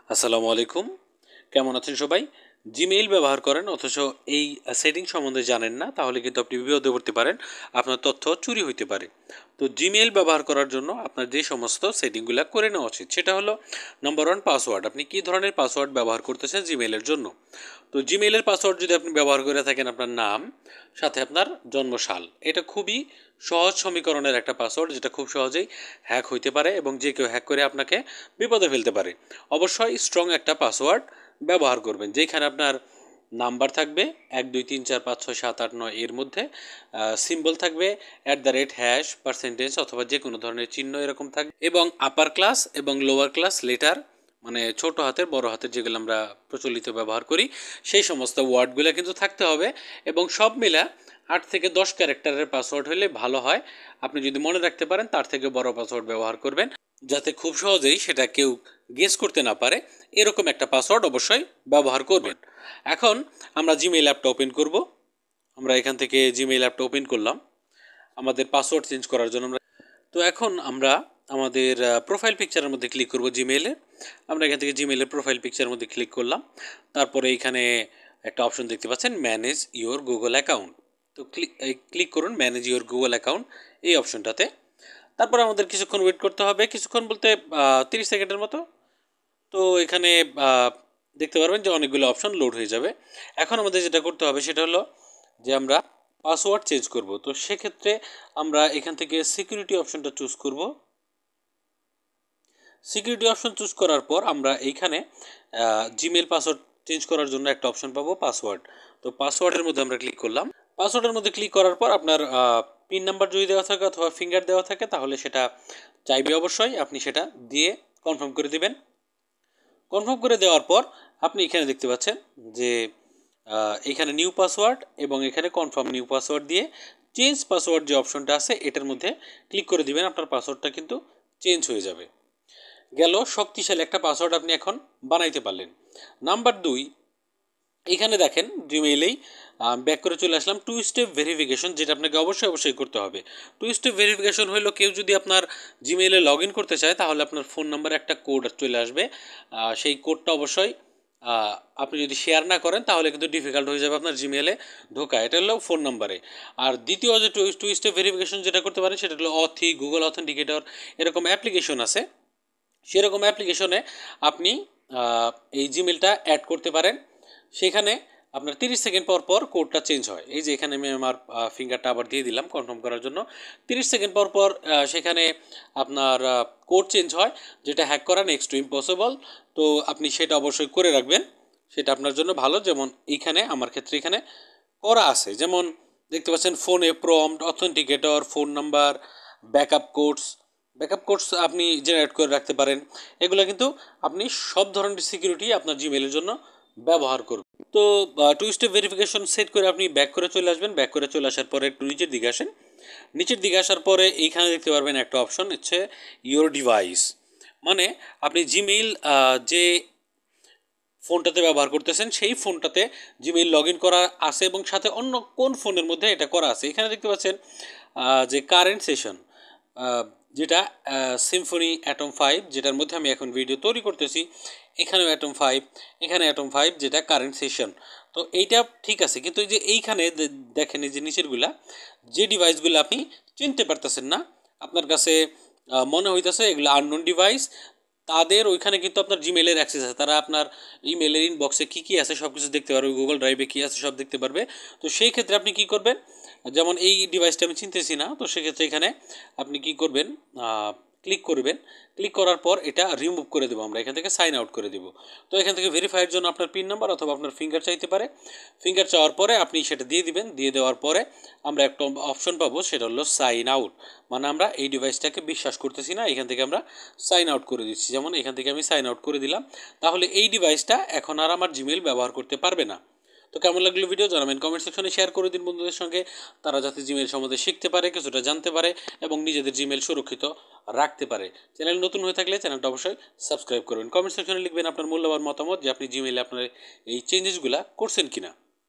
আসসালামু আলাইকুম। কেমন আছেন সবাই? জিমেইল ব্যবহার করেন অথচ এই সেটিং সম্বন্ধে জানেন না, তাহলে কিন্তু আপনি বিপদে পড়তে পারেন। আপনার তথ্য চুরি হইতে পারে। তো জিমেইল ব্যবহার করার জন্য আপনার যে সমস্ত সেটিংগুলো করে নেওয়া উচিত সেটা হলো নাম্বার 1 পাসওয়ার্ড। আপনি কী ধরনের পাসওয়ার্ড ব্যবহার করতেছেন জিমেইলের জন্য? তো জিমেইলের পাসওয়ার্ড যদি আপনি ব্যবহার করে থাকেন আপনার নাম সাথে আপনার জন্মসাল, এটা খুবই সহজ সমীকরণের একটা পাসওয়ার্ড যেটা খুব সহজেই হ্যাক হইতে পারে এবং যে কেউ হ্যাক করে আপনাকে বিপদে ফেলতে পারে। অবশ্যই স্ট্রং একটা পাসওয়ার্ড ব্যবহার করবেন যেখানে আপনার নাম্বার থাকবে 1 2 3 4 5 6 7 8 9 এর মধ্যে, সিম্বল থাকবে @# পার্সেন্টেজ অথবা যে কোনো ধরনের চিহ্ন এরকম থাকবে, এবং আপার ক্লাস এবং লোয়ার ক্লাস লেটার মানে ছোট হাতের বড় হাতের যেগুলো আমরা প্রচলিত ব্যবহার করি সেই সমস্ত ওয়ার্ডগুলো কিন্তু থাকতে হবে। এবং সব মিলা 8 থেকে 10 ক্যারেক্টারের পাসওয়ার্ড হলে ভালো হয়। আপনি যদি মনে রাখতে পারেন তার থেকে বড় পাসওয়ার্ড ব্যবহার করবেন যাতে খুব সহজেই সেটা কেউ গেস করতে না পারে। এরকম একটা পাসওয়ার্ড অবশ্যই ব্যবহার করবেন। এখন আমরা জিমেইল অ্যাপটা ওপেন করব। আমরা এখান থেকে জিমেইল অ্যাপটা ওপেন করলাম আমাদের পাসওয়ার্ড চেঞ্জ করার জন্য। তো এখন আমরা আমাদের প্রোফাইল পিকচারের মধ্যে ক্লিক করব জিমেইলে। আমরা এখান থেকে জিমেইলের প্রোফাইল পিকচারের মধ্যে ক্লিক করলাম। তারপরে এইখানে একটা অপশন দেখতে পাচ্ছেন ম্যানেজ ইওর গুগল অ্যাকাউন্ট। তো ক্লিক করুন ম্যানেজ ইওর গুগল অ্যাকাউন্ট এই অপশনটাতে। তারপর আমাদের কিছুক্ষণ ওয়েট করতে হবে, কিছুক্ষণ বলতে 30 সেকেন্ডের মতো। তো এখানে দেখতে পারবেন যে অনেকগুলো অপশন লোড হয়ে যাবে। এখন আমাদের যেটা করতে হবে সেটা হলো যে আমরা পাসওয়ার্ড চেঞ্জ করব। তো সেক্ষেত্রে আমরা এখান থেকে সিকিউরিটি অপশনটা চুজ করব। সিকিউরিটি অপশন চুজ করার পর আমরা এইখানে জিমেল পাসওয়ার্ড চেঞ্জ করার জন্য একটা অপশন পাবো পাসওয়ার্ড। তো পাসওয়ার্ডের মধ্যে আমরা ক্লিক করলাম। পাসওয়ার্ডের মধ্যে ক্লিক করার পর আপনার পিন নাম্বার যদি দেওয়া থাকে অথবা ফিঙ্গার দেওয়া থাকে তাহলে সেটা চাইবে অবশ্যই আপনি সেটা দিয়ে কনফার্ম করে দিবেন। কনফার্ম করে দেওয়ার পর আপনি এখানে দেখতে পাচ্ছেন যে এখানে নিউ পাসওয়ার্ড এবং এখানে কনফার্ম নিউ পাসওয়ার্ড দিয়ে চেঞ্জ পাসওয়ার্ড যে অপশনটা আছে এটার মধ্যে ক্লিক করে দিবেন। আপনার পাসওয়ার্ডটা কিন্তু চেঞ্জ হয়ে যাবে। গেল শক্তিশালী একটা পাসওয়ার্ড আপনি এখন বানাইতে পারলেন। নাম্বার 2, এখানে দেখেন জিমেইলেই ব্যাক করে চলে আসলাম টু স্টেপ ভেরিফিকেশন, যেটা আপনাকে অবশ্যই করতে হবে। টু স্টেপ ভেরিফিকেশন হলো কেউ যদি আপনার জিমেইলে লগ ইন করতে চায় তাহলে আপনার ফোন নাম্বারে একটা কোড চলে আসবে। সেই কোডটা অবশ্যই আপনি যদি শেয়ার না করেন তাহলে কিন্তু ডিফিকাল্ট হয়ে যাবে আপনার জিমেইলে ঢোকা। এটা হলো ফোন নাম্বারে। আর দ্বিতীয় যে টু স্টেপ ভেরিফিকেশন যেটা করতে পারেন সেটা হলো অথি, গুগল অথেন্টিকেটর এরকম অ্যাপ্লিকেশন আছে। সেরকম অ্যাপ্লিকেশনে আপনি এই জিমেলটা অ্যাড করতে পারেন। সেখানে আপনার 30 সেকেন্ড পর পর কোডটা চেঞ্জ হয়। এই যে এখানে আমি আমার ফিঙ্গারটা আবার দিয়ে দিলাম কনফার্ম করার জন্য। 30 সেকেন্ড পর পর সেখানে আপনার কোড চেঞ্জ হয়, যেটা হ্যাক করা নেক্সট টু ইম্পসিবল। তো আপনি সেটা অবশ্যই করে রাখবেন, সেটা আপনার জন্য ভালো। যেমন এইখানে আমার ক্ষেত্রে এখানে করা আছে, যেমন দেখতে পাচ্ছেন ফোনে prompt, authenticator, phone number, backup codes আপনি জেনারেট করে রাখতে পারেন। এগুলো কিন্তু আপনি সব ধরনের সিকিউরিটি আপনার জিমেইলের জন্য ব্যবহার করবেন। তো টু স্টেপ ভেরিফিকেশন সেট করে আপনি ব্যাক করে চলে আসবেন। ব্যাক করে চলে আসার পরে একটু নিচের দিকে আসেন। নিচের দিকে আসার পরে এইখানে দেখতে পারবেন একটা অপশন হচ্ছে ইওর ডিভাইস। মানে আপনি জিমেইল যে ফোনটাতে ব্যবহার করতেছেন সেই ফোনটাতে জিমেইল লগ ইন করা আছে এবং সাথে অন্য কোন ফোনের মধ্যে এটা করা আছে। এখানে দেখতে পাচ্ছেন যে কারেন্ট সেশন, যেটা সিম্ফনি অ্যাটম 5 যেটার মধ্যে আমি এখন ভিডিও তৈরি করতেছি, এখানেও অ্যাটম 5 যেটা কারেন্ট সেশন। তো এইটা ঠিক আছে, কিন্তু এই যে এইখানে দেখেন এই যে নিচেরগুলা যে ডিভাইসগুলো আপনি চিনতে পারতেছেন না, আপনার কাছে মনে হইতেছে এগুলো আননোন ডিভাইস, তাদের ওইখানে কিন্তু আপনার জিমেলের অ্যাক্সেস আছে। তারা আপনার ইমেলের ইনবক্সে কী কী আছে সব কিছু দেখতে পারবে, গুগল ড্রাইভে কী আছে সব দেখতে পারবে। তো সেই ক্ষেত্রে আপনি কী করবেন, যেমন এই ডিভাইসটা আমি চিনতেছি না, তো সেক্ষেত্রে এখানে আপনি কী করবেন, ক্লিক করবেন। ক্লিক করার পর এটা রিমুভ করে দেবো, আমরা এখান থেকে সাইন আউট করে দেবো। তো এখান থেকে ভেরিফাইয়ের জন্য আপনার পিন নাম্বার অথবা আপনার ফিঙ্গার চাইতে পারে। ফিঙ্গার চাওয়ার পরে আপনি সেটা দিয়ে দিবেন। দিয়ে দেওয়ার পরে আমরা একটা অপশন পাবো, সেটা হলো সাইন আউট। মানে আমরা এই ডিভাইসটাকে বিশ্বাস করতেছি না, এখান থেকে আমরা সাইন আউট করে দিচ্ছি। যেমন এখান থেকে আমি সাইন আউট করে দিলাম, তাহলে এই ডিভাইসটা এখন আর আমার জিমেইল ব্যবহার করতে পারবে না। তো কেমন লাগলো ভিডিও জানাবেন কমেন্ট সেকশনে, শেয়ার করে দিন বন্ধুদের সঙ্গে, তারা যাতে জিমেইল সম্বন্ধে শিখতে পারে, কিছুটা জানতে পারে এবং নিজেদের জিমেইল সুরক্ষিত রাখতে পারে। চ্যানেল নতুন হয়ে থাকলে চ্যানেলটা অবশ্যই সাবস্ক্রাইব করবেন। কমেন্ট সেকশনে লিখবেন আপনার মূল্যবান মতামত যে আপনি জিমেইলে আপনার এই চেঞ্জেসগুলো করছেন কিনা।